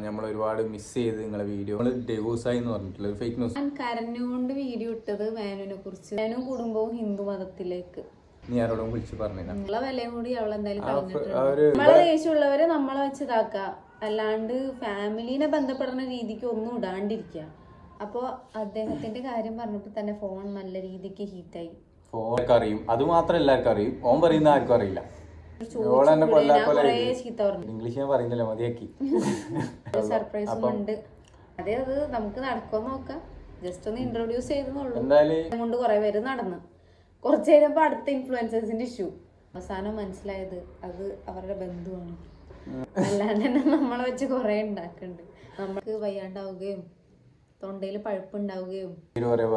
നമ്മൾ ഒരുപാട് മിസ് ചെയ്ത് നിങ്ങളെ വീഡിയോ ഡിവോഴ്സായി എന്ന് പറഞ്ഞിട്ടുള്ള ഒരു ഫേക്ക് ന്യൂസ്. ഞാൻ കരഞ്ഞുകൊണ്ട് വീഡിയോ ഇട്ടത് മേനുവിനെ കുറിച്ച്. മേനും കുടുംബവും ഹിന്ദു മതത്തിലേക്ക്. നീ ആരോടും വിളിച്ച് പറഞ്ഞില്ല. നമ്മളെ വിലയും കൂടി അവളെന്തായാലും നമ്മളെ ദേഷ്യമുള്ളവരെ നമ്മളെ വെച്ച് ഇതാക്ക, അല്ലാണ്ട് ഫാമിലിനെ ബന്ധപ്പെടുന്ന രീതിക്ക് ഒന്നും ഇടാണ്ടിരിക്കുക. അപ്പൊ അദ്ദേഹത്തിന്റെ കാര്യം പറഞ്ഞപ്പോ തന്നെ ഫോൺ നല്ല രീതിക്ക് ഹീറ്റായി. ഫോണൊക്കെ അറിയും, അത് മാത്രം എല്ലാവർക്കും അറിയും, ഓൻ പറയുന്ന ആർക്കും അറിയില്ല. ഇംഗ്ലീഷ് ഞാൻ പറയുന്നില്ല, മതിയാക്കി. സർപ്രൈസും ഉണ്ട്. അതെ, അത് നമുക്ക് നടക്കുമെന്ന് നോക്കാം. ജസ്റ്റ് ഒന്ന് ഇൻട്രൊഡ്യൂസ് ചെയ്തെന്നുള്ളൂ. എന്തായാലും കൊണ്ട് കുറെ പേര് നടന്ന് കുറച്ചു കഴിഞ്ഞപ്പോ അടുത്ത ഇൻഫ്ലുവൻസേഴ്സിന്റെ ഇഷ്യൂ അവസാനം മനസ്സിലായത് അത് അവരുടെ ബന്ധുവാണ്. അല്ലാണ്ട് തന്നെ നമ്മളെ വെച്ച് കുറെ ഉണ്ടാക്കുന്നുണ്ട്. നമ്മൾക്ക് വയ്യാണ്ടാവുകയും തൊണ്ടയിൽ പഴുപ്പുണ്ടാവുകയും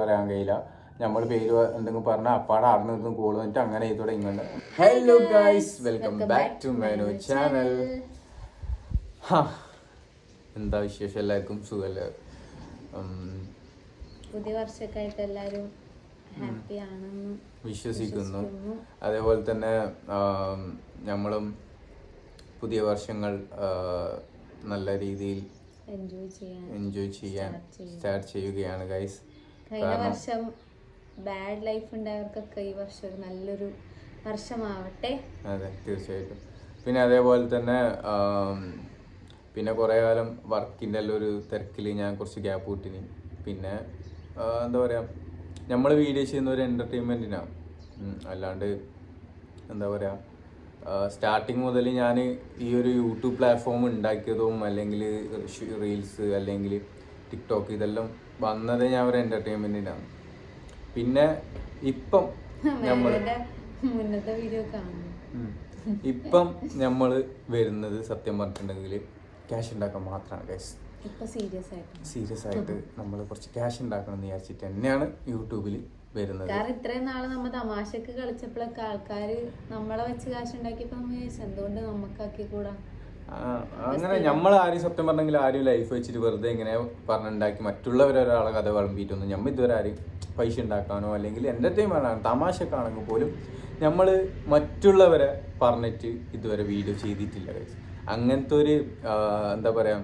പറയാൻ കഴിയില്ല. നമ്മൾ പേര് എന്തെങ്കിലും പറഞ്ഞാൽ അപ്പാടെ ആടുന്നതും കോൾ വന്നിട്ട് അങ്ങനെ ചെയ്തോടെ ഇങ്ങോട്ട്. Hello guys, welcome back to മേനു ചാനൽ. എന്താ വിശേഷം? എല്ലാവർക്കും സുഖല്ലേ? പുതിയ വർഷമൊക്കെ ആയിട്ട് എല്ലാവരും ഹാപ്പി ആണെന്ന് വിശ്വസിക്കുന്നു. അതേപോലെ തന്നെ നമ്മളും പുതിയ വർഷങ്ങൾ നല്ല രീതിയിൽ എൻജോയ് ചെയ്യാൻ സ്റ്റാർട്ട് ചെയ്യുകയാണ് ഗൈസ്. കഴിഞ്ഞ വർഷം ബാഡ് ലൈഫ് ഉണ്ടായവർക്കൊക്കെ ഈ വർഷം ഒരു നല്ലൊരു വർഷമാവട്ടെ. അതെ, തീർച്ചയായിട്ടും. പിന്നെ അതേപോലെ തന്നെ പിന്നെ കുറേ കാലം വർക്കിൻ്റെ എല്ലാം ഒരു തിരക്കിൽ ഞാൻ കുറച്ച് ഗ്യാപ്പ് കിട്ടിനി. പിന്നെ എന്താ പറയുക, നമ്മൾ വീഡിയോ ചെയ്യുന്ന ഒരു എൻ്റർടൈൻമെൻറ്റിനാണ്, അല്ലാണ്ട് എന്താ പറയുക, സ്റ്റാർട്ടിങ് മുതൽ ഞാൻ ഈ ഒരു യൂട്യൂബ് പ്ലാറ്റ്ഫോം ഉണ്ടാക്കിയതും അല്ലെങ്കിൽ റീൽസ് അല്ലെങ്കിൽ ടിക്ടോക്ക് ഇതെല്ലാം വന്നത് ഞാൻ ഒരു എൻ്റർടൈൻമെൻറ്റിനാണ്. പിന്നെ ഇപ്പം നമ്മൾ വരുന്നത് സത്യം പറഞ്ഞിട്ടുണ്ടെങ്കിൽ ക്യാഷ് ഉണ്ടാക്കാൻ മാത്രമാണ് ഗൈസ്. സീരിയസ് ആയിട്ട് നമ്മൾ കുറച്ച് ക്യാഷ് ഉണ്ടാക്കണം എന്ന് വിചാരിച്ചിട്ട് തന്നെയാണ് യൂട്യൂബിൽ വരുന്നത്. കാരണം ഇത്രയും നാള് നമ്മ തമാശക്ക് കളിച്ചപ്പോഴൊക്കെ ആൾക്കാര് നമ്മളെ വെച്ച് കാശ് ഉണ്ടാക്കിയപ്പോ എന്തുകൊണ്ട് നമുക്കാക്കി കൂടാ. അങ്ങനെ നമ്മൾ ആരും സത്യം പറഞ്ഞെങ്കിൽ ആരും ലൈഫ് വെച്ചിട്ട് വെറുതെ ഇങ്ങനെ പറഞ്ഞുണ്ടാക്കി മറ്റുള്ളവരൊരാളെ കഥ വിളമ്പിയിട്ടൊന്നും നമ്മൾ ഇതുവരെ ആരും പൈസ ഉണ്ടാക്കാനോ അല്ലെങ്കിൽ എൻ്റർടൈൻമെൻ്റ് ആണ് തമാശക്കാണെങ്കിൽ പോലും നമ്മൾ മറ്റുള്ളവരെ പറഞ്ഞിട്ട് ഇതുവരെ വീഡിയോ ചെയ്തിട്ടില്ല. അങ്ങനത്തെ ഒരു എന്താ പറയാ,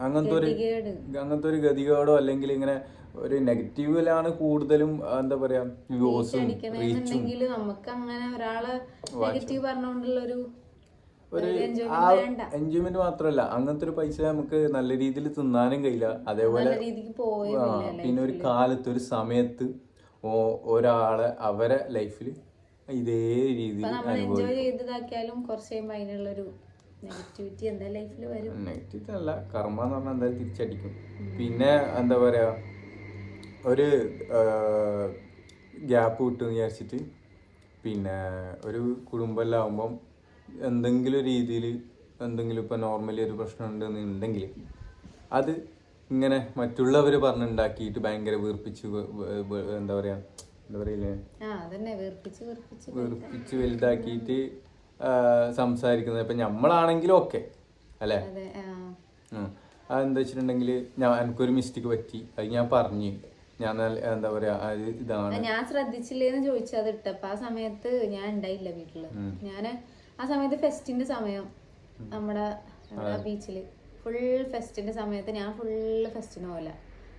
അങ്ങനത്തെ ഒരു ഗതികേടോ അല്ലെങ്കിൽ ഇങ്ങനെ ഒരു നെഗറ്റീവിലാണ് കൂടുതലും എന്താ പറയാ വ്യൂസും റീച്ചും. നമുക്ക് അങ്ങനെ ഒരാളെ നെഗറ്റീവ് പറഞ്ഞുകൊണ്ടുള്ള ഒരു എൻജോയ്മെന്റ് മാത്രമല്ല, അങ്ങനത്തെ ഒരു പൈസ നമുക്ക് നല്ല രീതിയിൽ തിന്നാനും കഴിയില്ല. അതേപോലെ പിന്നെ ഒരു കാലത്ത് ഒരു സമയത്ത് ഒരാളെ അവരെ ലൈഫിൽ ഇതേ രീതിയിൽ നെഗറ്റിവിറ്റി അല്ല, കർമ്മ എന്ന് പറഞ്ഞാൽ എന്തായാലും തിരിച്ചടിക്കും. പിന്നെ എന്താ പറയാ, ഒരു ഗ്യാപ്പ് കിട്ടുമെന്ന് വിചാരിച്ചിട്ട് പിന്നെ ഒരു കുടുംബമെല്ലാം ആകുമ്പം എന്തെങ്കിലും രീതിയിൽ എന്തെങ്കിലും ഇപ്പം നോർമലി ഒരു പ്രശ്നം ഉണ്ടെന്നുണ്ടെങ്കിൽ അത് ഇങ്ങനെ മറ്റുള്ളവർ പറഞ്ഞുണ്ടാക്കിയിട്ട് ഭയങ്കര വീർപ്പിച്ച് എന്താ പറയില്ലേ, വീർപ്പിച്ച് വലുതാക്കിയിട്ട് സംസാരിക്കുന്നത്. ഇപ്പം നമ്മളാണെങ്കിലും ഓക്കെ അല്ലേ. അതെന്താ വെച്ചിട്ടുണ്ടെങ്കിൽ എനിക്കൊരു മിസ്റ്റേക്ക് പറ്റി, അത് ഞാൻ പറഞ്ഞു, ഞാൻ എന്താ പറയാ ഇതാണ് ഞാൻ ശ്രദ്ധിച്ചില്ലേന്ന് ചോദിച്ചത് ഇട്ടപ്പ ആ സമയത്ത് ഞാൻ ഉണ്ടായില്ല വീട്ടില്. ഞാന് ആ സമയത്ത് ഫെസ്റ്റിന്റെ സമയം നമ്മുടെ ബീച്ചില് ഫുൾ ഫെസ്റ്റിന്റെ സമയത്ത് ഞാൻ ഫുള്ള് ഫെസ്റ്റിന് പോല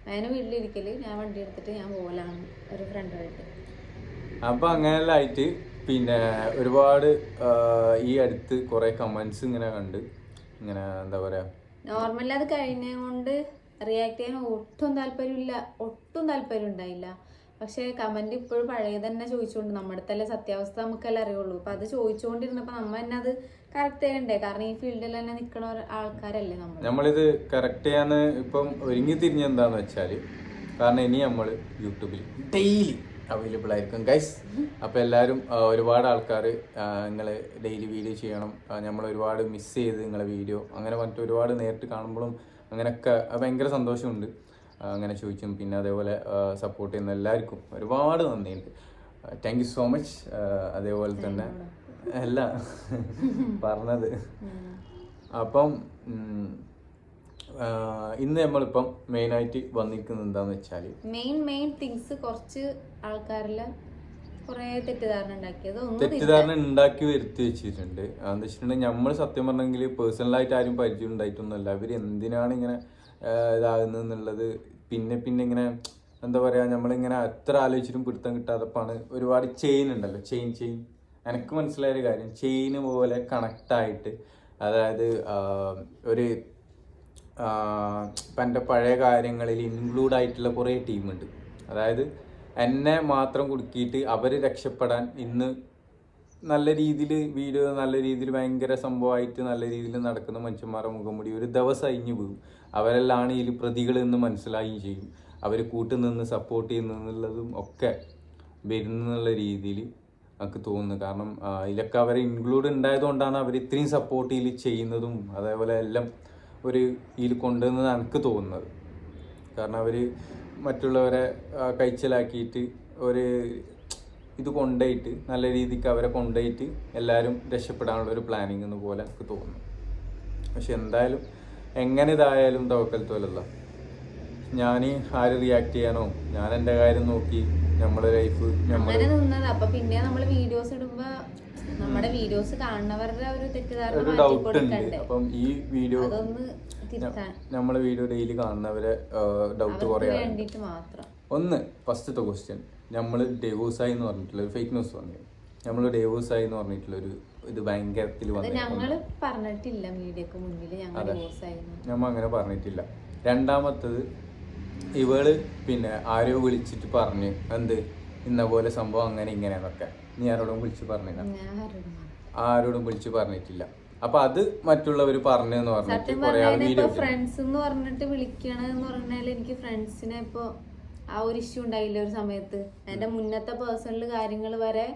ഞാൻ വീട്ടിലിരിക്കല്, ഞാൻ വണ്ടി എടുത്തിട്ട് ഞാൻ പോലാണ് ഒരു ഫ്രണ്ടുമായിട്ട്. അപ്പൊ അങ്ങനെല്ലാം ആയിട്ട് പിന്നെ ഒരുപാട് ഈ അടുത്ത് കുറെ കമന്റ്സ് ഇങ്ങനെ കണ്ട് ഇങ്ങനെ എന്താ പറയാ, നോർമലി അത് കഴിഞ്ഞുകൊണ്ട് റിയാക്ട് ചെയ്യാൻ ഒട്ടും താല്പര്യം ഉണ്ടായില്ല. പക്ഷെ കമന്റ് ഇപ്പോഴും പഴയ തന്നെ ചോദിച്ചുകൊണ്ട് നമ്മുടെ അടുത്തല്ലേ സത്യാവസ്ഥ നമുക്കെല്ലാം അറിയുള്ളൂ. അപ്പൊ അത് ചോദിച്ചുകൊണ്ടിരുന്നപ്പോ നമ്മ തന്നെ അത് കറക്റ്റ് ചെയ്യണ്ടേ, കാരണം ഈ ഫീൽഡിൽ തന്നെ നിൽക്കുന്ന ആൾക്കാരല്ലേ നമ്മളിത് കറക്റ്റ് ചെയ്യാന്ന് ഇപ്പം ഒരുങ്ങി തിരിഞ്ഞെന്താന്ന് വെച്ചാല്, കാരണം ഇനി നമ്മൾ യൂട്യൂബിൽ ഡെയിലി അവൈലബിൾ ആയിരിക്കും ഗൈസ്. അപ്പോൾ എല്ലാവരും ഒരുപാട് ആൾക്കാർ നിങ്ങൾ ഡെയിലി വീഡിയോ ചെയ്യണം, നമ്മൾ ഒരുപാട് മിസ് ചെയ്ത് നിങ്ങളെ വീഡിയോ അങ്ങനെ പറഞ്ഞിട്ട് ഒരുപാട് നേരിട്ട് കാണുമ്പോഴും അങ്ങനെയൊക്കെ ഭയങ്കര സന്തോഷമുണ്ട്. അങ്ങനെ ചോദിച്ചും പിന്നെ അതേപോലെ സപ്പോർട്ട് ചെയ്യുന്ന എല്ലാവർക്കും ഒരുപാട് നന്ദിയുണ്ട്. Thank you so much. അതേപോലെ തന്നെ അല്ല പറഞ്ഞത്. അപ്പം ഇന്ന് നമ്മളിപ്പം മെയിനായിട്ട് വന്നിരിക്കുന്നത് എന്താന്ന് വെച്ചാൽ മെയിൻ തിങ്സ് കുറച്ച് ആൾക്കാരെല്ലാം കൊറേ തെറ്റിദ്ധാരണ ഉണ്ടാക്കിയത് തെറ്റിദ്ധാരണ ഉണ്ടാക്കി വരുത്തി വെച്ചിട്ടുണ്ട്. അതെന്ന് വെച്ചിട്ടുണ്ടെങ്കിൽ നമ്മൾ സത്യം പറഞ്ഞെങ്കിൽ പേഴ്സണലായിട്ട് ആരും പരിചയം ഉണ്ടായിട്ടൊന്നുമല്ല. ഇവർ എന്തിനാണ് ഇങ്ങനെ ഇതാകുന്നത് എന്നുള്ളത് പിന്നെ പിന്നെ ഇങ്ങനെ എന്താ പറയുക, നമ്മളിങ്ങനെ എത്ര ആലോചിച്ചിട്ടും പിടുത്തം കിട്ടാത്തപ്പാണ്. ഒരുപാട് ചെയിൻ ഉണ്ടല്ലോ, ചെയിൻ എനിക്ക് മനസ്സിലായൊരു കാര്യം, ചെയിന് പോലെ കണക്റ്റായിട്ട്, അതായത് ഒരു ഇപ്പം എൻ്റെ പഴയ കാര്യങ്ങളിൽ ഇൻക്ലൂഡ് ആയിട്ടുള്ള കുറേ ടീമുണ്ട്. അതായത് എന്നെ മാത്രം കുടുക്കിയിട്ട് അവർ രക്ഷപ്പെടാൻ ഇന്ന് നല്ല രീതിയിൽ വീഡിയോ നല്ല രീതിയിൽ ഭയങ്കര സംഭവമായിട്ട് നല്ല രീതിയിൽ നടക്കുന്ന മനുഷ്യന്മാരുടെ മുഖംമൂടി ഒരു ദിവസം അഴിഞ്ഞു പോകും. അവരെല്ലാം ഇതിൽ പ്രതികൾ എന്ന് മനസ്സിലാവുകയും ചെയ്യും. അവർ കൂട്ടുനിന്ന് സപ്പോർട്ട് ചെയ്യുന്നതും ഒക്കെ വരുന്നുള്ള രീതിയിൽ എനിക്ക് തോന്നുന്നു. കാരണം ഇതിലൊക്കെ അവർ ഇൻക്ലൂഡ് ഉണ്ടായതുകൊണ്ടാണ് അവർ ഇത്രയും സപ്പോർട്ട് ഇതിൽ ചെയ്യുന്നതും അതേപോലെ എല്ലാം ഒരു ഇതിൽ കൊണ്ടുവന്നത് എനിക്ക് തോന്നുന്നത്. കാരണം അവർ മറ്റുള്ളവരെ കൈച്ചലാക്കിയിട്ട് ഒരു ഇത് കൊണ്ടുപോയിട്ട് നല്ല രീതിക്ക് അവരെ കൊണ്ടുപോയിട്ട് എല്ലാവരും രക്ഷപ്പെടാനുള്ള ഒരു പ്ലാനിങ് എന്ന് പോലെ എനിക്ക് തോന്നുന്നു. പക്ഷെ എന്തായാലും എങ്ങനെ ഇതായാലും തവക്കൽത്തോലല്ല. ഞാൻ ആര് റിയാക്ട് ചെയ്യാനോ, ഞാൻ എൻ്റെ കാര്യം നോക്കി നമ്മുടെ ലൈഫ് അങ്ങനെ നിന്നത്. അപ്പൊ പിന്നെ നമ്മള് വീഡിയോസ് ഇടുമ്പോ നമ്മുടെ വീഡിയോസ് കാണുന്നവരുടെ ഒരു തെറ്റിദ്ധാരണ ഡൗട്ട് ഉണ്ട്. അപ്പം ഈ വീഡിയോ അതൊന്ന് തിരുത്താൻ നമ്മളെ വീഡിയോ ഡെയിലി കാണുന്നവരെ ഡൗട്ട് കുറേ വേണ്ടിട്ട് മാത്രം. ഒന്ന് ഫസ്റ്റത്തെ ക്വസ്റ്റ്യൻ, നമ്മൾ ഡേവോസായി എന്ന് പറഞ്ഞിട്ടുള്ള ഒരു ഫേക്ക് ന്യൂസ് വന്നു. നമ്മൾ ഡേവോസായി എന്ന് പറഞ്ഞിട്ടുള്ളൊരു ഇത് ഭയങ്കരത്തിൽ വന്നു. ഞങ്ങള് പറഞ്ഞിട്ടില്ല മീഡിയക്ക് മുന്നിൽ ഞമ്മ അങ്ങനെ പറഞ്ഞിട്ടില്ല. രണ്ടാമത്തത്, ഇവള് പിന്നെ ആരോ വിളിച്ചിട്ട് പറഞ്ഞ് എന്ത് ഇന്ന പോലെ സംഭവം അങ്ങനെ ഇങ്ങനെയാന്നൊക്കെ. നീ ആരോടും വിളിച്ച് പറഞ്ഞില്ല? ആരോടും വിളിച്ച് പറഞ്ഞിട്ടില്ല. അപ്പൊ അത് മറ്റുള്ളവർ പറഞ്ഞെന്ന് പറഞ്ഞിട്ട് കുറെ ആൾ വീഡിയോ ഫ്രണ്ട്സ് എന്ന് പറഞ്ഞിട്ട് വിളിക്കണെന്ന് പറഞ്ഞാല് എനിക്ക് ഫ്രണ്ട്സിനെ ഇപ്പൊ ആ ഒരു ഇഷ്യൂ ഉണ്ടായില്ല ഒരു സമയത്ത്. എന്റെ മുന്നത്തെ പേഴ്സണൽ കാര്യങ്ങൾ വരെ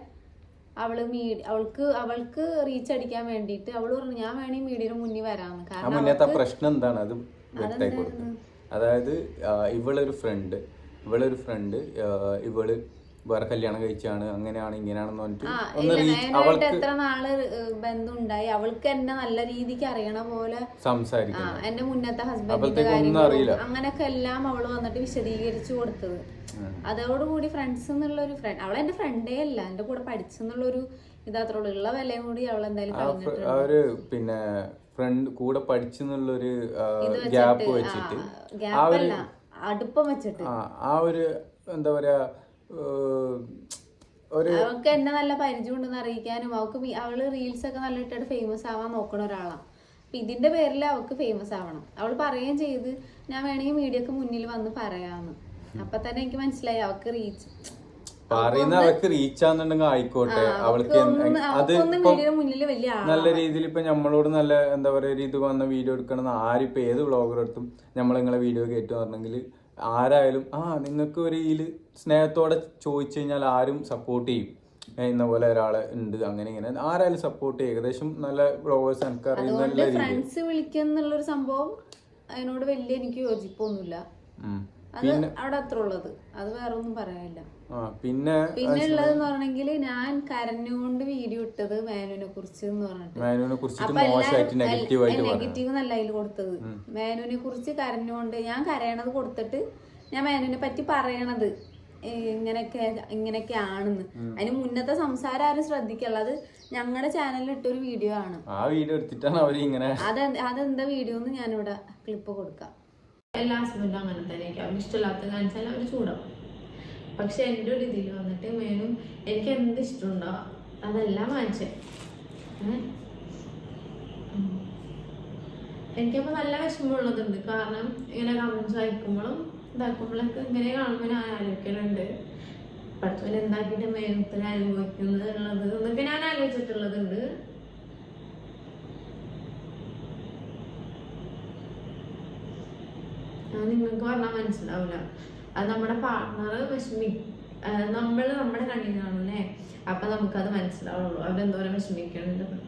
അവൾക്ക് റീച്ച് അടിക്കാൻ വേണ്ടിയിട്ട് അവള് പറഞ്ഞു ഞാൻ വേണേ മീഡിയയുടെ മുന്നിൽ വരാന്ന്. കാരണം മുന്നത്തെ പ്രശ്നം എന്താണ് അത് വ്യക്തമായി കൊടുത്തു. അതായത് ഇവളൊരു ഫ്രണ്ട് ഇവള് വേറെ കല്യാണം കഴിച്ചാണ്, അങ്ങനെയാണ് ഇങ്ങനെയാണെന്ന് പറഞ്ഞിട്ട് അവൾക്ക് എത്ര നാള് ബന്ധം ഉണ്ടായി, അവൾക്ക് എന്നെ നല്ല രീതിക്ക് അറിയണ പോലെ സംസാരിക്കും. എന്റെ മുന്നത്തെ ഹസ്ബൻഡിന്റെ കാര്യങ്ങളും അങ്ങനെയൊക്കെ എല്ലാം അവള് വന്നിട്ട് വിശദീകരിച്ചു കൊടുത്തത്. അതോടുകൂടി ഫ്രണ്ട്സ് എന്നുള്ള ഒരു ഫ്രണ്ട്, അവൾ എന്റെ ഫ്രണ്ടേ അല്ല, എന്റെ കൂടെ പഠിച്ചെന്നുള്ളൊരു ഇതാത്രേ ഉള്ള വിലയും കൂടി അവൾ എന്തായാലും പിന്നെ ഫ്രണ്ട് കൂടെ പഠിച്ചെന്നുള്ളൊരു ഗ്യാപ്പ് വെച്ചിട്ട് അടുപ്പം വെച്ചിട്ട് ആ ഒരു എന്താ പറയാ അവൾക്ക് എന്നെ നല്ല പരിചയം ഉണ്ടെന്ന് അറിയിക്കാനും അവള് റീൽസ് ഒക്കെ നല്ല ഇട്ടിട്ട് ഫേമസ് ആവാൻ നോക്കണ ഒരാളാണ്. അപ്പൊ ഇതിന്റെ പേരിൽ അവൾക്ക് ഫേമസ് ആവണം. അവൾ പറയുകയും ചെയ്ത് ഞാൻ വേണമെങ്കിൽ മീഡിയക്ക് മുന്നിൽ വന്ന് പറയാന്ന്. അപ്പൊ തന്നെ എനിക്ക് മനസ്സിലായി അവൾക്ക് റീച്ച് പറയുന്ന അവർക്ക് റീച്ച് ആണെന്നുണ്ടെങ്കിൽ ആയിക്കോട്ടെ. അവൾക്ക് അത് നല്ല രീതിയിൽ ഇപ്പൊ നമ്മളോട് നല്ല എന്താ പറയാ ഇത് വന്ന വീഡിയോ എടുക്കണം ആരിപ്പോ ഏത് വ്ളോഗർ എടുത്തും നമ്മൾ നിങ്ങളെ വീഡിയോ കേട്ടു പറഞ്ഞെങ്കിൽ ആരായാലും നിങ്ങൾക്ക് ഒരു ഇതില് സ്നേഹത്തോടെ ചോദിച്ചു കഴിഞ്ഞാൽ ആരും സപ്പോർട്ട് ചെയ്യും. ഇന്ന പോലെ ഒരാള് ഉണ്ട് അങ്ങനെ ഇങ്ങനെ ആരായാലും സപ്പോർട്ട് ചെയ്യും. ഏകദേശം നല്ല വ്ളോഗേഴ്സ് എനിക്ക് അറിയുന്ന ഫ്രണ്ട്സ് വിളിക്കുന്നുള്ളൊരു സംഭവം അതിനോട് വലിയ എനിക്ക് യോജിപ്പൊന്നുമില്ല. അത് അവിടെ അത്ര ഉള്ളത്, അത് വേറെ ഒന്നും പറയാനില്ല. പിന്നെ ഉള്ളതെന്ന് പറഞ്ഞെങ്കിൽ ഞാൻ കരഞ്ഞുകൊണ്ട് വീഡിയോ ഇട്ടത് മേനുവിനെ കുറിച്ച് എന്ന് പറഞ്ഞിട്ട് നെഗറ്റീവ് നല്ല അതിൽ കൊടുത്തത്. മേനുവിനെ കുറിച്ച് കരഞ്ഞുകൊണ്ട് ഞാൻ കരയണത് കൊടുത്തിട്ട് ഞാൻ മേനുവിനെ പറ്റി പറയണത് ഇങ്ങനെയൊക്കെ ആണെന്ന്. അതിന് മുന്നത്തെ സംസാരം ആരും ശ്രദ്ധിക്കുള്ള, അത് ഞങ്ങളുടെ ചാനലിൽ ഇട്ടൊരു വീഡിയോ ആണ്. അതെന്താ വീഡിയോ എന്ന് ഞാനിവിടെ ക്ലിപ്പ് കൊടുക്കാം. എല്ലാ ഹസ്ബൻഡും അങ്ങനെ തന്നെ, അവർക്ക് ഇഷ്ടമില്ലാത്ത കാണിച്ചാൽ അവർ ചൂടാവും. പക്ഷെ എൻ്റെ ഒരു ഇതിൽ വന്നിട്ട് മേനും എനിക്ക് എന്ത് ഇഷ്ടമുണ്ടോ അതെല്ലാം വാങ്ങിച്ചേ. എനിക്കപ്പോൾ നല്ല വിഷമമുള്ളതുണ്ട്. കാരണം ഇങ്ങനെ കമൻസ് വായിക്കുമ്പോഴും ഇതാക്കുമ്പോഴൊക്കെ ഇങ്ങനെ കാണുമ്പോൾ ഞാൻ ആലോചിക്കലുണ്ട് പഠിത്തം എന്താക്കിയിട്ട് മേനത്തിൽ അനുഭവിക്കുന്നത് ഉള്ളത് എന്നൊക്കെ ഞാൻ ആലോചിച്ചിട്ടുള്ളതുണ്ട്. നിങ്ങൾക്ക് പറഞ്ഞാൽ മനസ്സിലാവില്ല. അത് നമ്മുടെ പാർട്ട്ണർ നമ്മൾ നമ്മുടെ കണ്ണിൽ കാണൂല്ലേ, അപ്പൊ നമുക്കത് മനസ്സിലാവുള്ളൂ അവരെന്തോരം വിഷമിക്കണുണ്ടെന്ന്.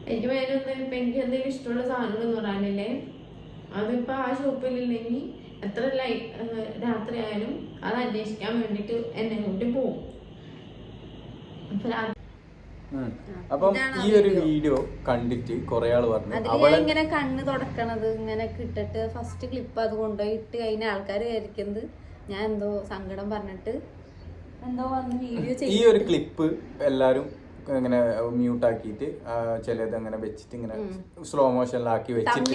എനിക്ക് മേലൊന്നും ഇപ്പൊ എനിക്ക് എന്തെങ്കിലും ഇഷ്ടമുള്ള സാധനം എന്ന് പറയാനില്ലേ, അതിപ്പോ ആ ഷോപ്പിലില്ലെങ്കിൽ എത്ര രാത്രി ആയാലും അത് അന്വേഷിക്കാൻ വേണ്ടിട്ട് എന്നെ കൂട്ടി പോകും. അപ്പം ഈ ഒരു വീഡിയോ കണ്ടിട്ട് കുറെ ആള് പറഞ്ഞു ഇങ്ങനെ കണ്ണ് തുടക്കണത് ഇങ്ങനെ ഇട്ടിട്ട് ഫസ്റ്റ് ക്ലിപ്പ് അത് കൊണ്ടുപോയി ഇട്ട് കഴിഞ്ഞ ആൾക്കാർ വിചാരിക്കുന്നത് ഞാൻ എന്തോ സങ്കടം പറഞ്ഞിട്ട് എന്തോ വന്ന് വീഡിയോ ഈ ഒരു ക്ലിപ്പ് എല്ലാരും ഇങ്ങനെ മ്യൂട്ടാക്കിയിട്ട് ചിലത് അങ്ങനെ വെച്ചിട്ട് ഇങ്ങനെ സ്ലോ മോഷനിലാക്കി വെച്ചിട്ട്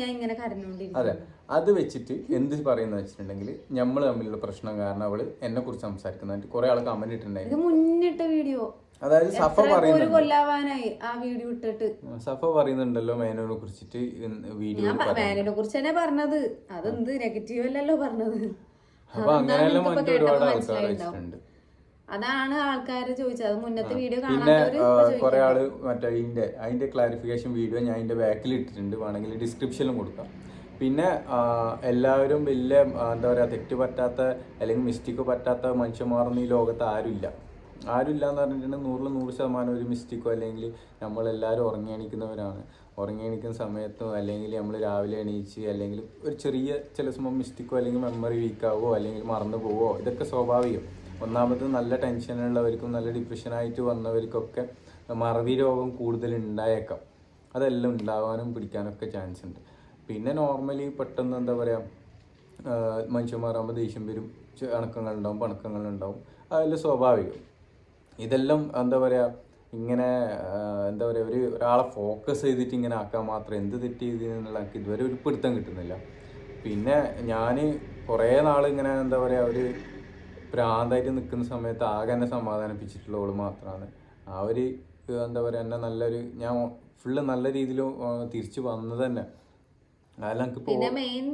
ഞാൻ ഇങ്ങനെ കരഞ്ഞോണ്ടിരിക്കും. അതെ, അത് വെച്ചിട്ട് എന്ത് പറയുന്ന വെച്ചിട്ടുണ്ടെങ്കിൽ നമ്മൾ തമ്മിലുള്ള പ്രശ്നം കാരണം അവള് എന്നെ കുറിച്ച് സംസാരിക്കുന്നതായിട്ട് കുറെ ആൾ കമന്റ് ഇട്ടിട്ടുണ്ടായിരുന്നു. മുന്നിട്ട വീഡിയോ, അതായത് സഫ പറയുന്നുണ്ട്, കൊല്ലാവാനായി ആ വീഡിയോ ഇട്ടിട്ട് സഫ പറയുന്നുണ്ടല്ലോ മേനോനെ കുറിച്ചിട്ട് വീഡിയോ മേനോനെ കുറിച്ച് തന്നെ പറഞ്ഞത്. അതെന്ത് നെഗറ്റീവ് അല്ലല്ലോ പറഞ്ഞത്. അപ്പൊ അങ്ങനെയെല്ലാം മറ്റു ഒരുപാട് ആൾക്കാർ വെച്ചിട്ടുണ്ട്. അതാണ് ആൾക്കാര് ചോദിച്ചത്. അത് മുന്നത്തെ വീഡിയോ പിന്നെ കുറെ ആള് മറ്റേ അതിന്റെ ക്ലാരിഫിക്കേഷൻ വീഡിയോ ഞാൻ അതിന്റെ ബാക്കിൽ ഇട്ടിട്ടുണ്ട്, വേണമെങ്കിൽ ഡിസ്ക്രിപ്ഷനിലും കൊടുക്കാം. പിന്നെ എല്ലാവരും വലിയ എന്താ പറയാ തെറ്റ് പറ്റാത്ത അല്ലെങ്കിൽ മിസ്റ്റേക്ക് പറ്റാത്ത മനുഷ്യന്മാരൊന്നും ഈ ലോകത്ത് ആരുമില്ല എന്ന് പറഞ്ഞിട്ടുണ്ടെങ്കിൽ 100% ഒരു മിസ്റ്റേക്കോ അല്ലെങ്കിൽ നമ്മളെല്ലാവരും ഉറങ്ങി എണീക്കുന്നവരാണ്. ഉറങ്ങി എണീക്കുന്ന സമയത്തോ അല്ലെങ്കിൽ നമ്മൾ രാവിലെ എണീച്ച് അല്ലെങ്കിൽ ഒരു ചെറിയ ചില സമയം മിസ്റ്റേക്കോ അല്ലെങ്കിൽ മെമ്മറി വീക്കാവോ അല്ലെങ്കിൽ മറന്നു പോവോ, ഇതൊക്കെ സ്വാഭാവികം. ഒന്നാമത് നല്ല ടെൻഷനുള്ളവർക്കും നല്ല ഡിപ്രഷനായിട്ട് വന്നവർക്കൊക്കെ മറവി രോഗം കൂടുതൽ ഉണ്ടായേക്കാം. അതെല്ലാം ഉണ്ടാവാനും പിടിക്കാനൊക്കെ ചാൻസ് ഉണ്ട്. പിന്നെ നോർമലി പെട്ടെന്ന് എന്താ പറയുക മനുഷ്യന്മാരാകുമ്പോൾ ദേഷ്യം വരും, അണക്കങ്ങളുണ്ടാവും, പണക്കങ്ങളുണ്ടാവും, അതിൽ സ്വാഭാവികം. ഇതെല്ലാം എന്താ പറയുക ഇങ്ങനെ എന്താ പറയുക ഒരാളെ ഫോക്കസ് ചെയ്തിട്ട് ഇങ്ങനെ ആക്കാൻ മാത്രം എന്ത് തെറ്റ് ചെയ്തെന്നുള്ള എനിക്ക് ഇതുവരെ ഒരു പിടുത്തം കിട്ടുന്നില്ല. പിന്നെ ഞാൻ കുറേ നാളിങ്ങനെ എന്താ പറയുക ഒരു ഭ്രാന്തായിട്ട് നിൽക്കുന്ന സമയത്ത് ആകെ എന്നെ സമാധാനിപ്പിച്ചിട്ടുള്ള ഓള് മാത്രമാണ്. ആ ഒരു എന്താ പറയുക എന്നെ നല്ലൊരു ഞാൻ ഫുള്ള് നല്ല രീതിയിൽ തിരിച്ചു വന്നത് തന്നെ. പിന്നെ മെയിൻ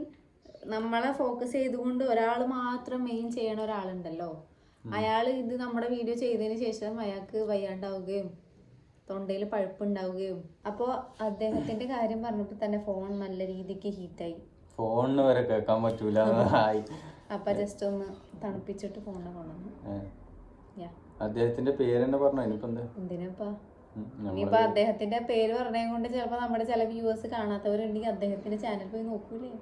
നമ്മളെ ഫോക്കസ് ചെയ്തുകൊണ്ട് ഒരാൾ മാത്രം മെയിൻ ചെയ്യണ ഒരാളുണ്ടല്ലോ, അയാൾ ഇത് നമ്മുടെ വീഡിയോ ചെയ്തതിന് ശേഷം അയാൾക്ക് വയ്യാണ്ടാവുകയും തൊണ്ടയിൽ പഴുപ്പുണ്ടാവുകയും, അപ്പോൾ അദ്ദേഹത്തിന്റെ കാര്യം പറഞ്ഞപ്പോൾ തന്നെ ഫോൺ നല്ല രീതിക്ക് ഹീറ്റായി. ഫോണിന് വരെ കേൾക്കാൻ പറ്റൂല. അപ്പൊ ജസ്റ്റ് ഒന്ന് തണുപ്പിച്ചിട്ട് ഫോണിനെ കൊണ്ടുവന്നു. അദ്ദേഹത്തിന്റെ പേര് തന്നെ പറഞ്ഞു. എന്തിനാ ഇനിയിപ്പൊ അദ്ദേഹത്തിന്റെ പേര് പറഞ്ഞത് കൊണ്ട് ചിലപ്പോ നമ്മുടെ ചില വ്യൂവേഴ്സ് കാണാത്തവരുണ്ടെങ്കിൽ അദ്ദേഹത്തിന്റെ ചാനൽ പോയി നോക്കൂലേ.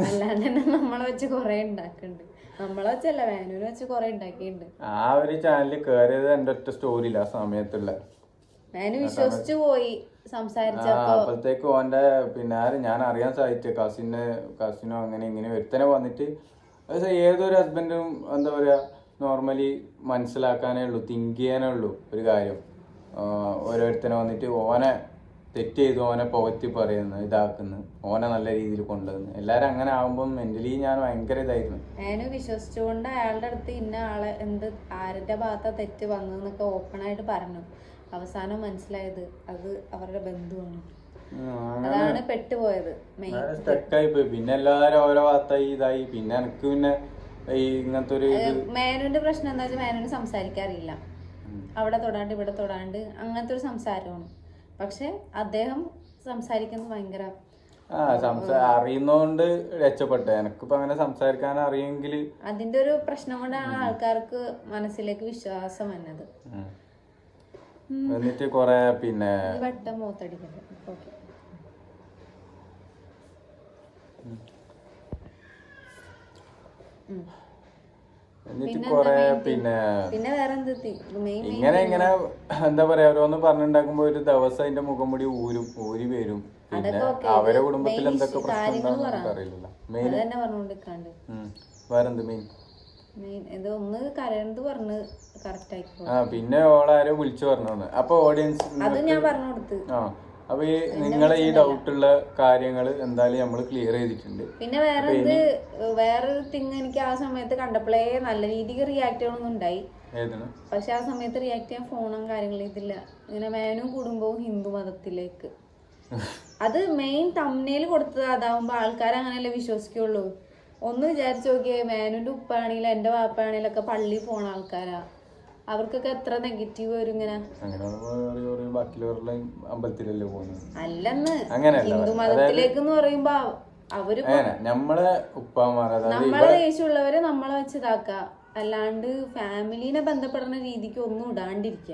അല്ലാണ്ട് തന്നെ നമ്മളെ വെച്ച് കൊറേ ഉണ്ടാക്കുന്നുണ്ട്. നമ്മളെ വെച്ചല്ല, വേനൂര് വെച്ച് കൊറേ ഉണ്ടാക്കിയിട്ടുണ്ട്. ആ ഒരു ചാനലിൽ കേറിയത് എന്റെ ഒറ്റ സ്റ്റോറിയില്ല ആ സമയത്തുള്ള. വേനു വിശ്വസിച്ചു പോയി സംസാരിച്ചപ്പോ. അപ്പോഴത്തേക്ക് ഓന്റെ പിന്നെ ഞാൻ അറിയാൻ സാധിച്ചു കസിനോ അങ്ങനെ ഇങ്ങനെ ഒരുത്തനെ വന്നിട്ട് ഏതൊരു ഹസ്ബൻഡും എന്താ പറയാ നോർമലി മനസ്സിലാക്കാനേ ഉള്ളൂ, തിങ്ക് ചെയ്യാനേ ഉള്ളൂ ഒരു കാര്യം. ഓരോരുത്തനെ വന്നിട്ട് ഓനെ തെറ്റ് ചെയ്തു ഓനെ പുകത്തി പറയുന്നു, ഇതാക്കുന്നു, ഓനെ നല്ല രീതിയിൽ കൊണ്ടുവന്നു. എല്ലാരും അങ്ങനെ ആവുമ്പോൾ മെന്റലി ഞാൻ ഭയങ്കര ഇതായിരുന്നു. ഞാൻ വിശ്വസിച്ചുകൊണ്ട് അയാളുടെ അടുത്ത് ഇന്ന ആളെ ആരുടെ ഭാഗത്താ തെറ്റ് വന്നതെന്നൊക്കെ ഓപ്പൺ ആയിട്ട് പറഞ്ഞു. അവസാനം മനസ്സിലായത് അത് അവരുടെ ബന്ധുവാണ്. അതാണ് പെട്ടുപോയത്. സ്റ്റക്കായിപ്പോയി. പിന്നെ എല്ലാരും ഓരോ ഭാഗത്തായി ഇതായി. പിന്നെ എനിക്ക് പിന്നെ ഈ ഇങ്ങനത്തെ ഒരു മേനുവിന്റെ പ്രശ്നം എന്താ വെച്ചാൽ മേനുവിന് സംസാരിക്കാറില്ല. അവിടെ തൊടാണ്ട് ഇവിടെ തൊടാണ്ട് അങ്ങനത്തെ ഒരു സംസാരമാണ്. പക്ഷെ അദ്ദേഹം സംസാരിക്കുന്നത് ഭയങ്കര അറിയുന്നോണ്ട് രക്ഷപ്പെട്ടെ. എനിക്കിപ്പോ അങ്ങനെ സംസാരിക്കാൻ അറിയെങ്കിൽ അതിന്റെ ഒരു പ്രശ്നം കൊണ്ടാണ് ആൾക്കാർക്ക് മനസ്സിലേക്ക് വിശ്വാസം വന്നത്. എന്നിട്ട് കൊറേ പിന്നെ വെട്ടം മൂത്തടിക്കുന്നത്. ഓക്കെ, എന്നിട്ട് കൊറേ പിന്നെ ഇങ്ങനെ എന്താ പറയാ ഓരോന്ന് പറഞ്ഞുണ്ടാക്കുമ്പോ ഒരു ദിവസം അതിന്റെ മുഖം മുടി ഊരി വരും. പിന്നെ അവരെ കുടുംബത്തിൽ എന്തൊക്കെ പ്രശ്നം അറിയില്ലല്ലോ. വേറെന്ത് മെയിൻ പിന്നെ ഓളാരോ വിളിച്ചു പറഞ്ഞു. അപ്പൊ ഓഡിയൻസ് അപ്പൊ ഈ നിങ്ങളെ ഈ ഡൗട്ടുള്ള കാര്യങ്ങൾ എന്തായാലും നമ്മള് ക്ലിയർ ചെയ്തിട്ടുണ്ട്. പിന്നെ വേറൊരു തിങ് എനിക്ക് ആ സമയത്ത് കണ്ടപ്പോഴേ നല്ല രീതിക്ക് റിയാക്ട് ചെയ്യണമെന്നും ഉണ്ടായി. പക്ഷെ ആ സമയത്ത് റിയാക്ട് ചെയ്യാൻ ഫോണും കാര്യങ്ങളും ഇതില്ല. ഇങ്ങനെ മേനും കുടുംബവും ഹിന്ദു മതത്തിലേക്ക് അത് മെയിൻ തമ്മിൽ കൊടുത്തത്. അതാവുമ്പോ ആൾക്കാർ അങ്ങനെയല്ലേ വിശ്വസിക്കുള്ളൂ. ഒന്ന് വിചാരിച്ചു നോക്കിയേ, മേനുന്റെ ഉപ്പാണെങ്കിലും എന്റെ വാപ്പാണെങ്കിലൊക്കെ പള്ളി പോണ ആൾക്കാരാ. അവർക്കൊക്കെ എത്ര നെഗറ്റീവ് വരും ഇങ്ങനെ. അല്ലെന്ന് ഹിന്ദു മതത്തിലേക്ക് പറയുമ്പോ അവര് നമ്മളെ ദേഷ്യമുള്ളവരെ നമ്മളെ വെച്ച് ഇതാക്ക, അല്ലാണ്ട് ഫാമിലിനെ ബന്ധപ്പെടുന്ന രീതിക്ക് ഒന്നും ഇടാണ്ടിരിക്ക.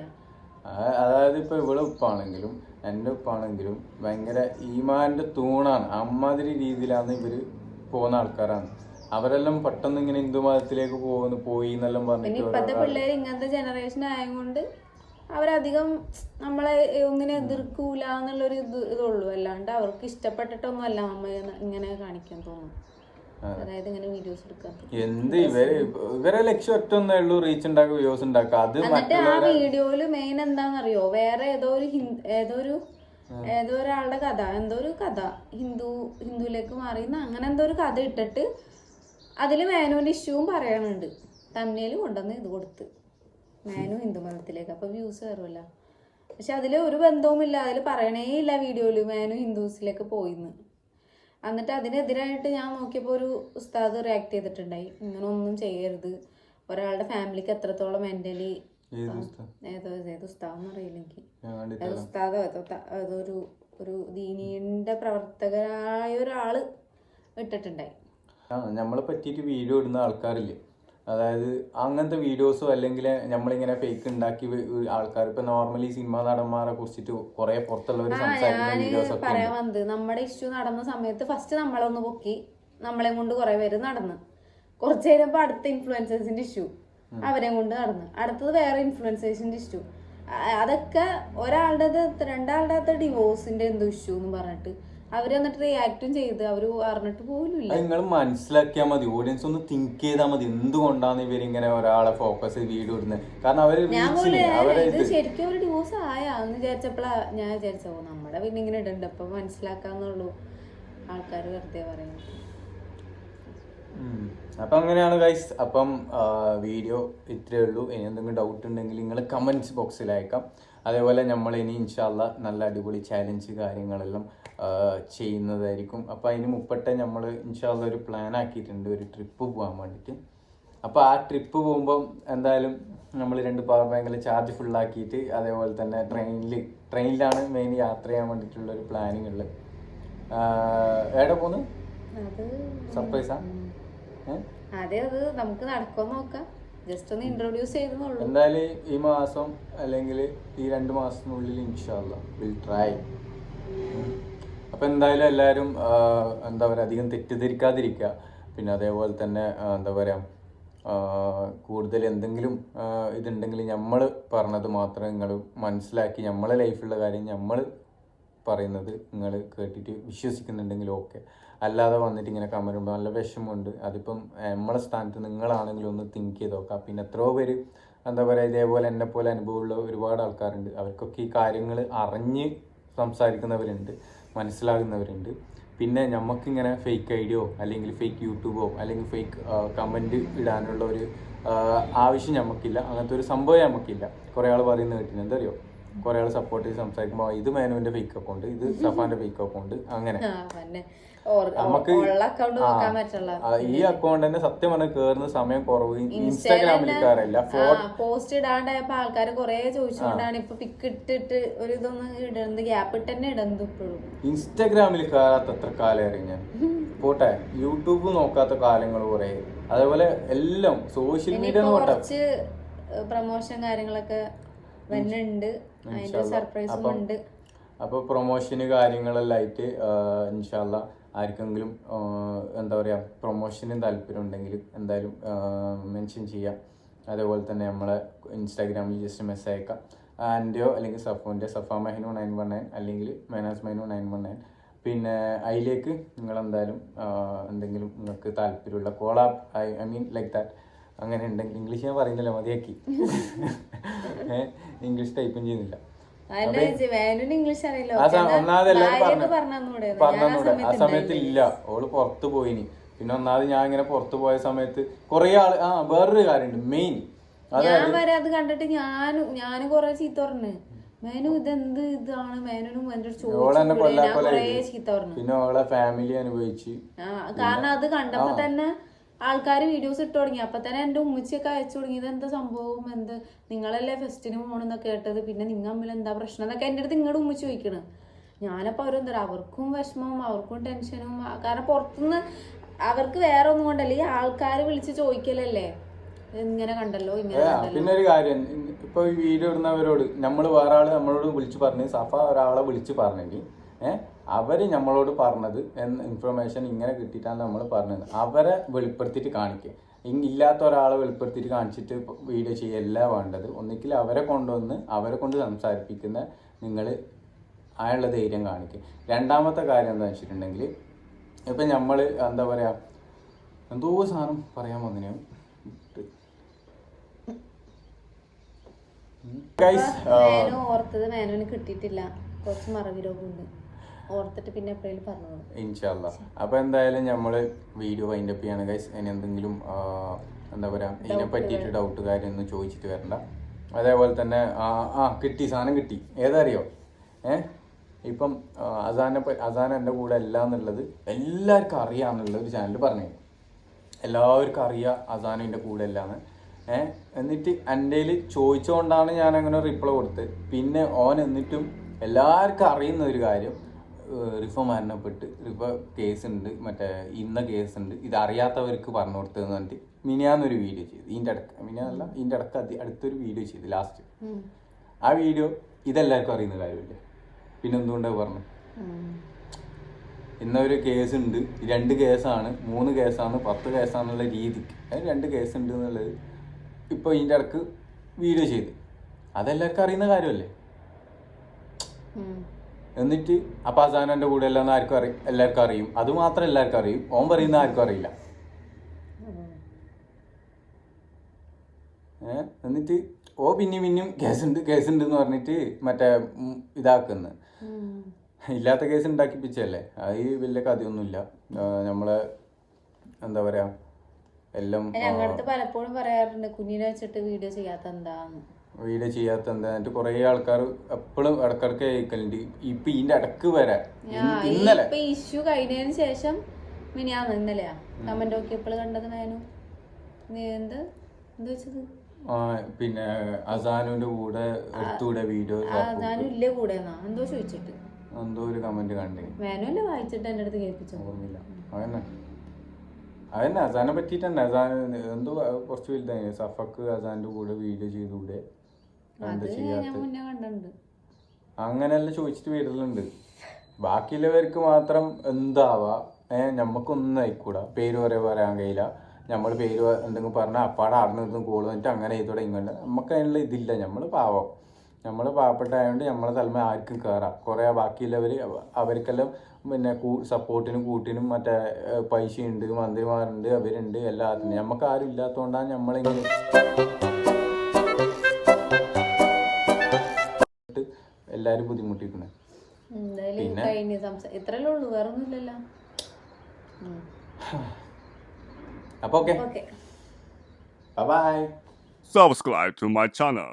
അതായത് ഇപ്പൊ ഇവിടെ ഉപ്പാണെങ്കിലും എന്റെ ഉപ്പാണെങ്കിലും ഭയങ്കര ഈമാന്റെ തൂണാണ്. അമ്മാതിരി രീതിയിലാണ് ഇവര് പോകുന്ന ആൾക്കാരാണ്. അവരെല്ലാം പെട്ടെന്ന് ഇങ്ങനെ ഹിന്ദു മതത്തിലേക്ക് പോയി എന്നെല്ലാം പറഞ്ഞിട്ട് ഇപ്പത്തെ പിള്ളേര് ഇങ്ങനത്തെ ജനറേഷൻ ആയതുകൊണ്ട് അവരധികം നമ്മളെ ഒന്നിനെ എതിർക്കൂല എന്നുള്ളൊരു ഇതുള്ളൂ. അല്ലാണ്ട് അവർക്ക് ഇഷ്ടപ്പെട്ടിട്ടൊന്നും അല്ല അമ്മ ഇങ്ങനെ കാണിക്കാൻ തോന്നുന്നു. അതായത് ഇങ്ങനെ വീഡിയോസ് എടുക്കുക. എന്ത് ഇവരെ ലക്ഷ്യം ഒറ്റ ഒന്നേ ഉള്ളൂ, റീച്ച് ഉണ്ടാക്കുക, വ്യൂസ് ഉണ്ടാക്കുക. അത് എന്നിട്ട് ആ വീഡിയോയില് മെയിൻ എന്താണെന്നറിയോ, വേറെ ഏതോ ഒരാളുടെ കഥ, എന്തോ ഒരു കഥ ഹിന്ദുവിലേക്ക് മാറിയെന്ന് അങ്ങനെ എന്തോ ഒരു കഥ ഇട്ടിട്ട് അതില് മേനുവിന്റെ ഇഷ്യൂവും പറയാനുണ്ട്. തമിഴില് കൊണ്ടുവന്ന് ഇത് കൊടുത്ത് മേനു ഹിന്ദു മതത്തിലേക്ക്, അപ്പൊ വ്യൂസ് കയറുമല്ല. പക്ഷെ അതില് ഒരു ബന്ധവുമില്ല, അതിൽ പറയണേ ഇല്ല വീഡിയോയില് മേനു ഹിന്ദുസിലേക്ക് പോയിന്ന്. എന്നിട്ട് അതിനെതിരായിട്ട് ഞാൻ നോക്കിയപ്പോൾ ഒരു ഉസ്താദ് റിയാക്ട് ചെയ്തിട്ടുണ്ടായി, ഇങ്ങനെ ഒന്നും ചെയ്യരുത്, ഒരാളുടെ ഫാമിലിക്ക് എത്രത്തോളം മെന്റലി ഏതോ ഉസ്താദെന്ന് അറിയില്ല എനിക്ക്, ഉസ്താദോ ഒരു ദീനീന്റെ പ്രവർത്തകരായ ഒരാള് ഇട്ടിട്ടുണ്ടായി. നമ്മളെ പറ്റിയിട്ട് വീഡിയോ ഇടുന്ന ആൾക്കാരില്ലേ, അതായത് അങ്ങനത്തെ വീഡിയോസോ അല്ലെങ്കിൽ നമ്മളിങ്ങനെ ഫേക്ക് ഉണ്ടാക്കി ആൾക്കാർ ഇപ്പൊ നോർമലി സിനിമാ നടന്മാരെ കുറിച്ചിട്ട് കുറെ പുറത്തുള്ളവർ സംസാരിക്കുന്ന വീഡിയോസ് ഒക്കെ പറയാൻ വന്നത്. നമ്മുടെ ഇഷ്യൂ നടന്ന സമയത്ത് ഫസ്റ്റ് നമ്മളൊന്ന് പൊക്കി, നമ്മളെ കൊണ്ട് കുറെ പേര് നടന്ന്, കുറച്ചു കഴിയുമ്പോ അടുത്ത ഇൻഫ്ലുവൻസേഴ്സിന്റെ ഇഷ്യൂ അവരെ കൊണ്ട് നടന്ന്, അടുത്തത് വേറെ ഇൻഫ്ലുവൻസേഴ്സിന്റെ ഇഷ്യൂ. അതൊക്കെ ഒരാളുടെ രണ്ടാളുടെ ഡിവോഴ്സിന്റെ എന്തോ ഇഷ്യൂ എന്ന് പറഞ്ഞിട്ട് അവര് എന്നിട്ട് റിയാക്റ്റും ചെയ്ത് അവര് അറിഞ്ഞിട്ട് പോലും ഇല്ല. നിങ്ങൾ മനസ്സിലാക്കിയാൽ മതി, ഓഡിയൻസ് ഒന്ന് തിങ്ക് ചെയ്താൽ മതി എന്തുകൊണ്ടാണ് ഇവരിങ്ങനെ ഒരാളെ ഫോക്കസ് വീഡിയോ ഇടുന്നത്. കാരണം അവര് ഇത് ശരിക്കും ഒരു ഡിവോഴ്സ് ആയാന്ന് വിചാരിച്ചപ്പോഴാ ഞാൻ വിചാരിച്ചോ നമ്മുടെ പിന്നെ ഇങ്ങനെ ഇടണ്ട, അപ്പൊ മനസ്സിലാക്കാന്നുള്ളൂ ആൾക്കാർ വെറുതെ പറയുന്നത്. അപ്പം അങ്ങനെയാണ് ഗൈസ്. അപ്പം വീഡിയോ ഇത്രയേ ഉള്ളൂ. ഇനി എന്തെങ്കിലും ഡൗട്ട് ഉണ്ടെങ്കിൽ നിങ്ങൾ കമൻറ്റ്സ് ബോക്സിൽ അയക്കാം. അതേപോലെ നമ്മൾ ഇനി ഇൻഷാല്ലാ നല്ല അടിപൊളി ചാലഞ്ച് കാര്യങ്ങളെല്ലാം ചെയ്യുന്നതായിരിക്കും. അപ്പോൾ അതിന് മുപ്പട്ടെ നമ്മൾ ഇൻഷാല്ലാ ഒരു പ്ലാൻ ആക്കിയിട്ടുണ്ട്, ഒരു ട്രിപ്പ് പോകാൻ വേണ്ടിയിട്ട്. അപ്പോൾ ആ ട്രിപ്പ് പോകുമ്പം എന്തായാലും നമ്മൾ 2 പവർ ബാങ്കിൽ ചാർജ് ഫുള്ളാക്കിയിട്ട് അതേപോലെ തന്നെ ട്രെയിനിലാണ് മെയിൻ യാത്ര ചെയ്യാൻ വേണ്ടിയിട്ടുള്ളൊരു പ്ലാനിങ് ഉള്ളത്. എവിടെ പോകുന്നു? സർപ്രൈസാ? അതെ, അത് നമുക്ക് നടക്കുമോ നോക്കാം, ജസ്റ്റ് ഒന്ന് ഇൻട്രൊഡ്യൂസ് ചെയ്തെന്നുള്ളൂ. എന്തായാലും ഈ മാസം അല്ലെങ്കിൽ ഈ 2 മാസത്തിനുള്ളിൽ ഇൻഷാല്ലാ വിൽ ട്രൈ. അപ്പം എന്തായാലും എല്ലാവരും എന്താ പറയുക, അധികം തെറ്റിദ്ധരിക്കാതിരിക്കുക. പിന്നെ അതേപോലെ തന്നെ എന്താ പറയുക, കൂടുതൽ എന്തെങ്കിലും ഇതുണ്ടെങ്കിൽ നമ്മൾ പറഞ്ഞത് മാത്രം നിങ്ങൾ മനസ്സിലാക്കി നമ്മളെ ലൈഫിലുള്ള കാര്യം നമ്മൾ പറയുന്നത് നിങ്ങൾ കേട്ടിട്ട് വിശ്വസിക്കുന്നുണ്ടെങ്കിൽ ഓക്കെ. അല്ലാതെ വന്നിട്ട് ഇങ്ങനെ കമരുമ്പോൾ നല്ല വിഷമമുണ്ട്. അതിപ്പം നമ്മളെ സ്ഥാനത്ത് നിങ്ങളാണെങ്കിലും ഒന്ന് തിങ്ക് ചെയ്ത് നോക്കാം. പിന്നെ എത്രയോ പേര് എന്താ പറയുക ഇതേപോലെ എന്നെ പോലെ അനുഭവമുള്ള ഒരുപാട് ആൾക്കാരുണ്ട്. അവർക്കൊക്കെ ഈ കാര്യങ്ങൾ അറിഞ്ഞ് സംസാരിക്കുന്നവരുണ്ട്, മനസ്സിലാകുന്നവരുണ്ട്. പിന്നെ നമുക്കിങ്ങനെ ഫേക്ക് ഐഡിയോ അല്ലെങ്കിൽ ഫേക്ക് യൂട്യൂബോ അല്ലെങ്കിൽ ഫേക്ക് കമൻറ്റ് ഇടാനുള്ള ഒരു ആവശ്യം നമുക്കില്ല. അങ്ങനത്തെ ഒരു സംഭവം നമുക്കില്ല. കുറേ ആൾ പറയുന്നത് കേട്ടിന് എന്താ അറിയോ, കുറേ ആൾ സപ്പോർട്ട് ചെയ്ത് സംസാരിക്കുമ്പോൾ ഇത് മേനുവിൻ്റെ ഫേക്ക് അക്കൗണ്ട്, ഇത് സഫാന്റെ ഫേക്ക് അക്കൗണ്ട്, അങ്ങനെ നമുക്ക് ഈ അക്കൗണ്ട് തന്നെ സത്യം പറഞ്ഞാൽ കേറുന്ന സമയം കുറവ്. ഇൻസ്റ്റാഗ്രാമിൽ കയറില്ല, പോസ്റ്റ് ഇടാണ്ടായപ്പോ ആൾക്കാർ കുറെ ചോദിച്ചുകൊണ്ടാണ് ഇപ്പൊ പിക്ക് ഇട്ടിട്ട് ഒരു ഇതൊന്ന് ഇടുന്നത്, ഗ്യാപ്പ് ഇട്ട് തന്നെ ഇടുന്നത്. ഇപ്പോഴും ഇൻസ്റ്റാഗ്രാമിൽ കയറാത്ത എത്ര കാലം ഞാൻ പോട്ടെ, യൂട്യൂബ് നോക്കാത്ത കാലങ്ങൾ കുറെ. അതേപോലെ എല്ലാം സോഷ്യൽ മീഡിയ കുറച്ച് പ്രൊമോഷൻ കാര്യങ്ങളൊക്കെ വരുന്നുണ്ട്, അതിന്റെ സർപ്രൈസും ഉണ്ട്. അപ്പോൾ പ്രൊമോഷന് കാര്യങ്ങളെല്ലാം ആയിട്ട് ഇൻഷാല്ലാ ആർക്കെങ്കിലും എന്താ പറയുക പ്രൊമോഷനും താല്പര്യം ഉണ്ടെങ്കിൽ എന്തായാലും മെൻഷൻ ചെയ്യാം. അതേപോലെ തന്നെ നമ്മളെ ഇൻസ്റ്റാഗ്രാമിൽ ജസ്റ്റ് മെസ്സേജ് അയക്കാം. ആൻ്റെയോ അല്ലെങ്കിൽ സഫാ മെഹനു 919 അല്ലെങ്കിൽ മെനാസ് മെഹനു 919. പിന്നെ അതിലേക്ക് നിങ്ങളെന്തായാലും എന്തെങ്കിലും നിങ്ങൾക്ക് താല്പര്യമുള്ള collab I mean like that അങ്ങനെ ഉണ്ടെങ്കിൽ, ഇംഗ്ലീഷ് ഞാൻ പറയുന്നില്ല മതിയാക്കി, ഇംഗ്ലീഷ് ടൈപ്പും ചെയ്യുന്നില്ല. ഒന്നാമത് എല്ലാവരും പറഞ്ഞൂടെ, ആ സമയത്ത് ഇല്ല, ഓള് പുറത്ത് പോയിനി. പിന്നെ ഒന്നാമത് ഞാൻ ഇങ്ങനെ പുറത്ത് പോയ സമയത്ത് കുറെ ആള് വേറൊരു കാര്യമുണ്ട് മെയിൻ, ഞാൻ വരെ അത് കണ്ടിട്ട് ഞാനും കൊറേ ചീത്ത പറഞ്ഞു, മേനു ഇതെന്ത് ഇതാണ്, മേനും എന്റെ ചീത്ത പറഞ്ഞു. പിന്നെ ഓളെ ഫാമിലി അനുഭവിച്ച്, കാരണം അത് കണ്ടപ്പോ തന്നെ ആൾക്കാർ വീഡിയോസ് ഇട്ട് തുടങ്ങി. അപ്പൊ തന്നെ എന്റെ ഉമ്മച്ചിയൊക്കെ അയച്ചു തുടങ്ങി, ഇതെന്താ സംഭവം, എന്ത് നിങ്ങളല്ലേ ഫെസ്റ്റിന് പോകണമെന്നൊക്കെ കേട്ടത്, പിന്നെ നിങ്ങൾ തമ്മിൽ എന്താ പ്രശ്നം എന്നൊക്കെ എന്റെ അടുത്ത് ഇങ്ങോട്ട് ഉമ്മച്ചി ചോദിക്കണ്. ഞാനപ്പോ അവരെന്താ അവർക്കും വിഷമവും അവർക്കും ടെൻഷനും, കാരണം പുറത്തുനിന്ന് അവർക്ക് വേറെ ഒന്നും കൊണ്ടല്ലേ, ഈ ആൾക്കാർ വിളിച്ച് ചോദിക്കലല്ലേ, ഇങ്ങനെ കണ്ടല്ലോ ഇങ്ങനെ. പിന്നെ ഒരു കാര്യം, ഇപ്പൊ ഈ വീഡിയോ ഇടുന്നവരോട് നമ്മൾ വേറെ ആള് നമ്മളോട് വിളിച്ചു പറഞ്ഞു, സഫ ഒരാളെ വിളിച്ച് പറഞ്ഞെങ്കിൽ അവര് നമ്മളോട് പറഞ്ഞത് ഇൻഫർമേഷൻ ഇങ്ങനെ കിട്ടിയിട്ടാണ് നമ്മൾ പറഞ്ഞത്, അവരെ വെളിപ്പെടുത്തിയിട്ട് കാണിക്കുക. ഇല്ലാത്ത ഒരാളെ വെളിപ്പെടുത്തിയിട്ട് കാണിച്ചിട്ട് വീഡിയോ ചെയ്യല്ല വേണ്ടത്. ഒന്നിക്കിൽ അവരെ കൊണ്ടുവന്ന് അവരെ കൊണ്ട് സംസാരിപ്പിക്കുന്ന നിങ്ങൾ അതിനുള്ള ധൈര്യം കാണിക്കുക. രണ്ടാമത്തെ കാര്യം എന്താണെന്ന് വെച്ചിട്ടുണ്ടെങ്കിൽ, ഇപ്പം നമ്മൾ എന്താ പറയുക എന്തോ സാധനം പറയാൻ വന്നിന് മേനു ഓർത്തത് മേനുവിന് കിട്ടിയിട്ടില്ല, കുറച്ച് മറവി രോഗമുണ്ട്, ഓർത്തിട്ട് പിന്നെ എപ്പോഴും പറഞ്ഞു ഇൻഷാല്ലാ. അപ്പോൾ എന്തായാലും നമ്മൾ വീഡിയോ വൈൻഡപ്പ് ചെയ്യാണ് ഗൈസ്. ഇനി എന്തെങ്കിലും എന്താ പറയുക ഇതിനെ പറ്റിയിട്ട് ഡൗട്ട് കാര്യമൊന്നും ചോദിച്ചിട്ട് വരണ്ട. അതേപോലെ തന്നെ കിട്ടി, സാധനം കിട്ടി. ഏതറിയോ? ഇപ്പം അസാൻ എൻ്റെ കൂടെ അല്ല എന്നുള്ളത് എല്ലാവർക്കും അറിയാമെന്നുള്ള ഒരു ചാനൽ പറഞ്ഞു. എല്ലാവർക്കും അറിയാം അസാൻ എൻ്റെ കൂടെ അല്ലാന്ന്. എന്നിട്ട് എൻ്റെ കയ്യിൽ ചോദിച്ചുകൊണ്ടാണ് ഞാൻ അങ്ങനെ റിപ്ലൈ കൊടുത്തത്. പിന്നെ ഓൻ എന്നിട്ടും എല്ലാവർക്കും അറിയുന്ന ഒരു കാര്യം, റിഫ മരണപ്പെട്ട്, റിഫ കേസുണ്ട്, മറ്റേ ഇന്ന കേസുണ്ട്, ഇത് അറിയാത്തവർക്ക് പറഞ്ഞു കൊടുത്തതെന്ന് പറഞ്ഞിട്ട് മിനിയാന്നൊരു വീഡിയോ ചെയ്തു. ഇതിൻ്റെ ഇടക്ക് അടുത്തൊരു വീഡിയോ ചെയ്തു ലാസ്റ്റ്. ആ വീഡിയോ ഇതെല്ലാവർക്കും അറിയുന്ന കാര്യമില്ലേ, പിന്നെ എന്തുകൊണ്ടാണ് പറഞ്ഞു? ഇന്നൊരു കേസുണ്ട്, 2 കേസാണ്, 3 കേസാണ്, 10 കേസാണെന്നുള്ള രീതിക്ക് 2 കേസുണ്ട് എന്നുള്ളത് ഇപ്പോൾ ഇതിൻ്റെ ഇടക്ക് വീഡിയോ ചെയ്ത്. അതെല്ലാവർക്കും അറിയുന്ന കാര്യമല്ലേ. എന്നിട്ട് അപ്പം അസാൻ എൻ്റെ കൂടെ എല്ലാം എല്ലാവർക്കും അറിയും. അതുമാത്രം എല്ലാവർക്കും അറിയും, ഓൻ പറയുന്ന ആർക്കും അറിയില്ല. എന്നിട്ട് പിന്നെയും കേസുണ്ട് എന്ന് പറഞ്ഞിട്ട് മറ്റേ ഇതാക്കുന്നു. ഇല്ലാത്ത കേസ് ഉണ്ടാക്കിപ്പിച്ചല്ലേ. അത് വലിയ കഥയൊന്നുമില്ല. നമ്മളെ എന്താ പറയാ എല്ലാം ഞങ്ങളടുത്ത് പലപ്പോഴും പറയാറുണ്ട് കുഞ്ഞിനെ വെച്ചിട്ട് വീഡിയോ ചെയ്യാത്ത എന്താന്ന്. എന്നിട്ട് കുറെ ആൾക്കാർ എപ്പോഴും ഇടക്കിടക്ക് കേൾക്കലുണ്ട്. ഇപ്പൊ ഇതിന്റെ ഇടക്ക് വരെ ഇന്നലെ ഇഷ്യൂ കഴിഞ്ഞതിന് ശേഷം ഇന്നലെയാ കമന്റ് നോക്കിയപ്പോൾ കണ്ടത് മേനു എന്ത് വെച്ചത് പിന്നെ അസാനുവിന്റെ കൂടെ എടുത്തൂടെ വീഡിയോ അസാനും ഇല്ലേ കൂടെ എന്തോ ചോദിച്ചിട്ട് എന്തോ ഒരു കമന്റ് കണ്ടേ. മേനുവല്ലേ വായിച്ചിട്ട് എന്റെ അടുത്ത് കേൾപ്പിച്ചു. ഓർമ്മയില്ല. അതന്നെ അസാനെ പറ്റിട്ട് തന്നെ. അസാൻ എന്തോ കുറച്ച് വലുതായി. സഫക്ക് അസാന്റെ കൂടെ വീഡിയോ ചെയ്തുകൂടെ, എന്താ ചെയ്യാത്ത അങ്ങനെല്ലാം ചോദിച്ചിട്ട് വരലുണ്ട്. ബാക്കിയുള്ളവർക്ക് മാത്രം എന്താവാ ഞമ്മക്കൊന്നും ആയിക്കൂടാ. പേര് പറയാൻ കഴിയില്ല. നമ്മൾ പേര് എന്തെങ്കിലും പറഞ്ഞാൽ അപ്പാടെ ആടുന്ന കോള് വന്നിട്ട് അങ്ങനെ ചെയ്തോടെ ഇങ്ങനെ. നമുക്ക് അതിനുള്ള ഇതില്ല. നമ്മൾ പാവപ്പെട്ടായതുകൊണ്ട് നമ്മളെ തലമ ആർക്കും കയറാം. കുറേ ബാക്കിയുള്ളവർ അവർക്കെല്ലാം പിന്നെ സപ്പോർട്ടിനും കൂട്ടിനും മറ്റേ പൈസയുണ്ട്, മന്ത്രിമാരുണ്ട്, അവരുണ്ട്, എല്ലാത്തിനും. നമുക്ക് ആരും ഇല്ലാത്തതുകൊണ്ടാണ് നമ്മളിങ്ങനെ എല്ലാവരും ബുദ്ധിമുട്ടിക്കുന്നത്. അപ്പോൾ okay, bye. Subscribe to my channel.